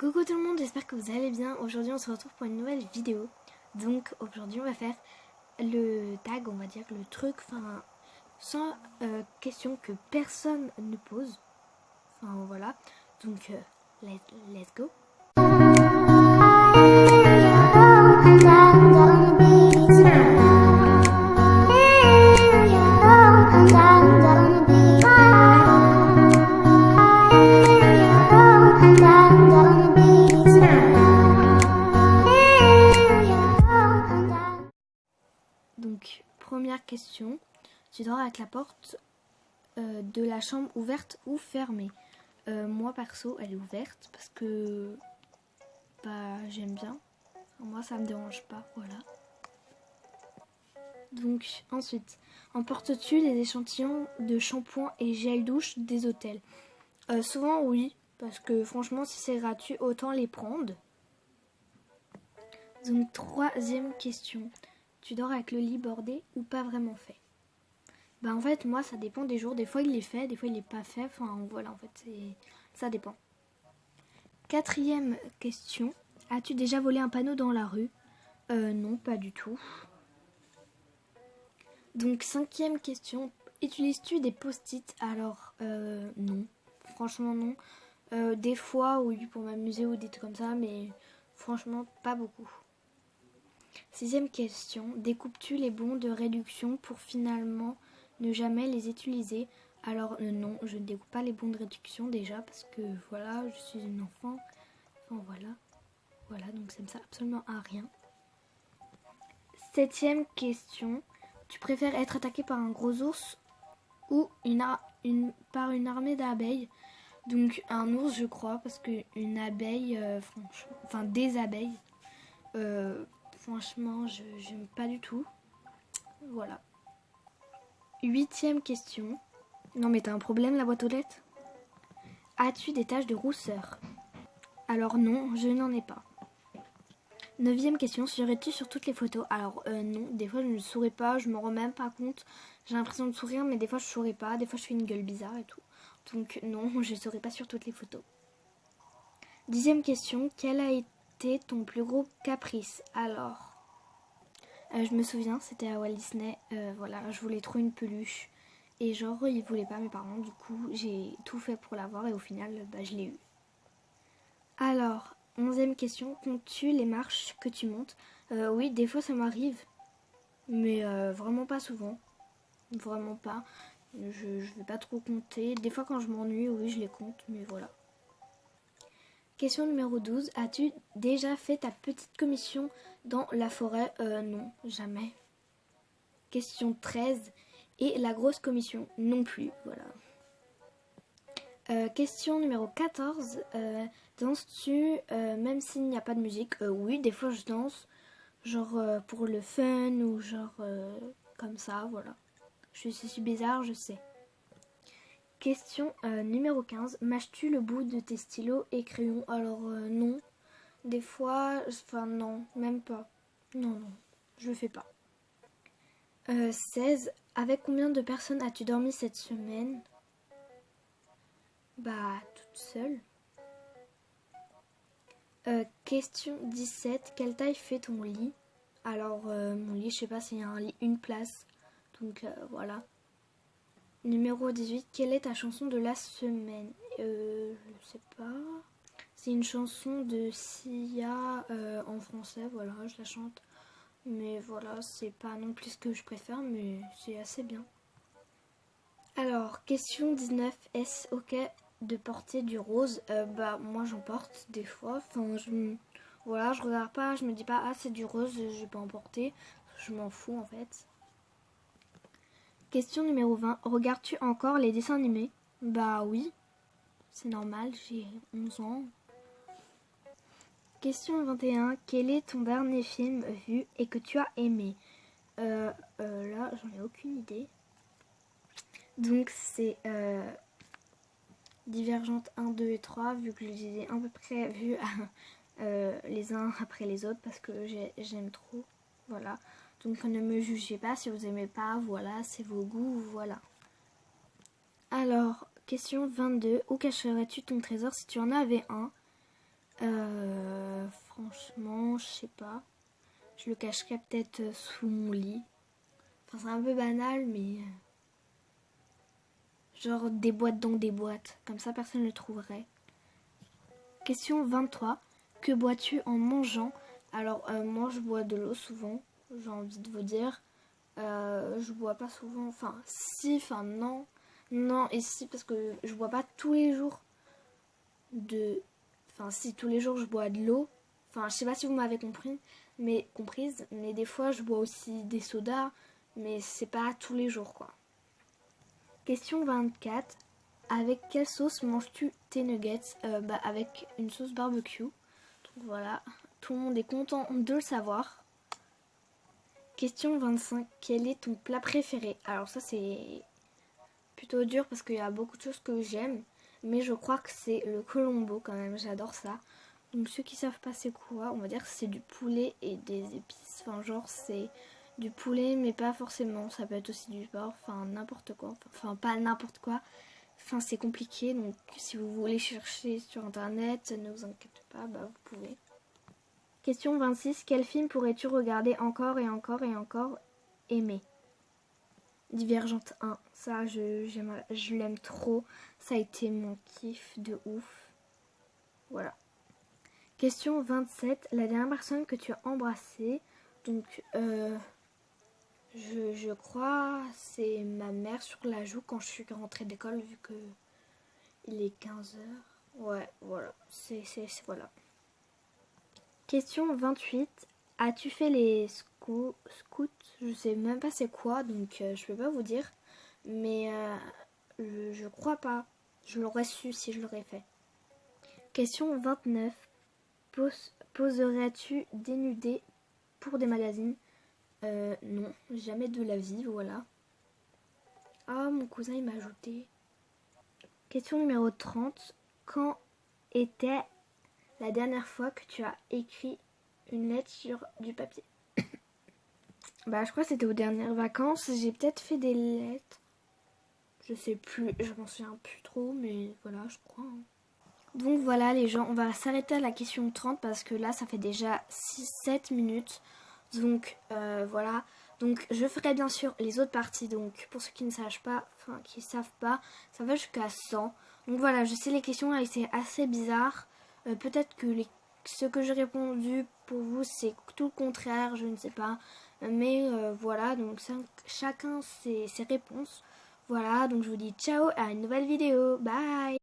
Coucou tout le monde, j'espère que vous allez bien. Aujourd'hui on se retrouve pour une nouvelle vidéo. Donc aujourd'hui on va faire le tag, on va dire le truc, enfin sans question que personne ne pose. Enfin voilà, donc let's go. Donc, première question, tu dors avec la porte de la chambre ouverte ou fermée? Moi perso, elle est ouverte parce que j'aime bien. Moi, ça me dérange pas, voilà. Donc, ensuite, emportes-tu les échantillons de shampoing et gel douche des hôtels? Souvent, oui, parce que franchement, si c'est gratuit, autant les prendre. Donc, troisième question. Tu dors avec le lit bordé ou pas vraiment fait? En fait, moi, ça dépend des jours. Des fois, il est fait, des fois, il n'est pas fait. Enfin, voilà, en fait, ça dépend. Quatrième question. As-tu déjà volé un panneau dans la rue? Non, pas du tout. Donc, cinquième question. Utilises-tu des post-it? Alors, non. Franchement, non. Des fois, oui, pour m'amuser ou des trucs comme ça, mais franchement, pas beaucoup. Sixième question. Découpes-tu les bons de réduction pour finalement ne jamais les utiliser? Alors non, je ne découpe pas les bons de réduction déjà parce que voilà, je suis une enfant. Enfin voilà, donc ça ne sert absolument à rien. Septième question. Tu préfères être attaqué par un gros ours ou par une armée d'abeilles? Donc un ours, je crois, parce qu'une abeille, franchement, enfin des abeilles, franchement, je n'aime pas du tout. Voilà. Huitième question. Non mais t'as un problème la boîte aux lettres? As-tu des taches de rousseur? Alors non, je n'en ai pas. Neuvième question. Souris-tu sur toutes les photos? Alors non, des fois je ne souris pas, je me rends même pas compte. J'ai l'impression de sourire mais des fois je souris pas, des fois je fais une gueule bizarre et tout. Donc non, je ne souris pas sur toutes les photos. Dixième question. Quel a été ton plus gros caprice? Alors, je me souviens, c'était à Walt Disney. Voilà, je voulais trop une peluche. Et genre, ils voulaient pas, mes parents. Du coup, j'ai tout fait pour l'avoir et au final, je l'ai eu. Alors, 11e question. Comptes-tu les marches que tu montes? Oui, des fois ça m'arrive. Mais vraiment pas souvent. Vraiment pas. Je vais pas trop compter. Des fois quand je m'ennuie, oui, je les compte. Mais voilà. Question numéro 12. As-tu déjà fait ta petite commission dans la forêt? Non, jamais. Question 13. Et la grosse commission? Non plus, voilà. Question numéro 14. Danses-tu même s'il n'y a pas de musique? Oui, des fois je danse. Genre pour le fun ou genre comme ça, voilà. Je suis bizarre, je sais. Question numéro 15. Mâches-tu le bout de tes stylos et crayons? Alors non. Des fois, enfin non, même pas. Non, je le fais pas. 16. Avec combien de personnes as-tu dormi cette semaine? Toute seule. Question 17. Quelle taille fait ton lit? Alors, mon lit, je sais pas, c'est un lit une place. Donc, voilà. Numéro 18. Quelle est ta chanson de la semaine? Je sais pas. C'est une chanson de Sia en français, voilà, je la chante. Mais voilà, c'est pas non plus ce que je préfère, mais c'est assez bien. Alors, question 19. Est-ce ok de porter du rose? Moi j'en porte des fois. Enfin, voilà, je regarde pas, je me dis pas, ah c'est du rose, je vais pas en porter. Je m'en fous en fait. Question numéro 20. Regardes-tu encore les dessins animés? Oui, c'est normal, j'ai 11 ans. Question 21. Quel est ton dernier film vu et que tu as aimé? Là, j'en ai aucune idée. Donc, c'est Divergente 1, 2 et 3, vu que je les ai à peu près vus les uns après les autres, parce que j'aime trop. Voilà. Donc, ne me jugez pas si vous aimez pas. Voilà, c'est vos goûts. Voilà. Alors, question 22. Où cacherais-tu ton trésor si tu en avais un? Franchement, je sais pas. Je le cacherais peut-être sous mon lit. Enfin, c'est un peu banal, mais... genre des boîtes dans des boîtes. Comme ça, personne ne le trouverait. Question 23. Que bois-tu en mangeant? Alors, moi, je bois de l'eau souvent. J'ai envie de vous dire. Je bois pas souvent. Enfin, si, enfin, non. Non, et si, parce que je bois pas tous les jours de... Enfin, si, tous les jours, je bois de l'eau. Enfin, je sais pas si vous m'avez comprise, mais des fois, je bois aussi des sodas, mais c'est pas tous les jours, quoi. Question 24. Avec quelle sauce manges-tu tes nuggets? Avec une sauce barbecue. Donc voilà, tout le monde est content de le savoir. Question 25. Quel est ton plat préféré? Alors ça, c'est plutôt dur parce qu'il y a beaucoup de choses que j'aime, mais je crois que c'est le colombo quand même, j'adore ça. Donc ceux qui savent pas c'est quoi, on va dire que c'est du poulet et des épices. Enfin genre c'est du poulet mais pas forcément, ça peut être aussi du porc, enfin n'importe quoi. Enfin pas n'importe quoi. Enfin c'est compliqué donc si vous voulez chercher sur internet, ne vous inquiétez pas, vous pouvez. Question 26. Quel film pourrais-tu regarder encore et encore et encore aimer? Divergente 1, ça je l'aime trop, ça a été mon kiff de ouf. Voilà. Question 27, la dernière personne que tu as embrassée, donc je crois c'est ma mère sur la joue quand je suis rentrée d'école vu que il est 15h. Ouais, voilà, voilà. Question 28, as-tu fait les scouts? Je sais même pas c'est quoi, donc je peux pas vous dire. Mais je crois pas. Je l'aurais su si je l'aurais fait. Question 29. Poserais-tu dénudé pour des magazines? Non, jamais de la vie, voilà. Ah, mon cousin il m'a ajouté. Question numéro 30. Quand était la dernière fois que tu as écrit une lettre sur du papier? Je crois que c'était aux dernières vacances. J'ai peut-être fait des lettres. Je sais plus, je m'en souviens plus trop, mais voilà, je crois. Donc voilà les gens, on va s'arrêter à la question 30 parce que là ça fait déjà 6-7 minutes. Donc voilà. Donc je ferai bien sûr les autres parties. Donc pour ceux qui ne savent pas, ça va jusqu'à 100. Donc voilà, je sais les questions là c'est assez bizarre. Peut-être que ce que j'ai répondu pour vous c'est tout le contraire, je ne sais pas. Mais voilà, donc chacun ses réponses. Voilà, donc je vous dis ciao à une nouvelle vidéo. Bye.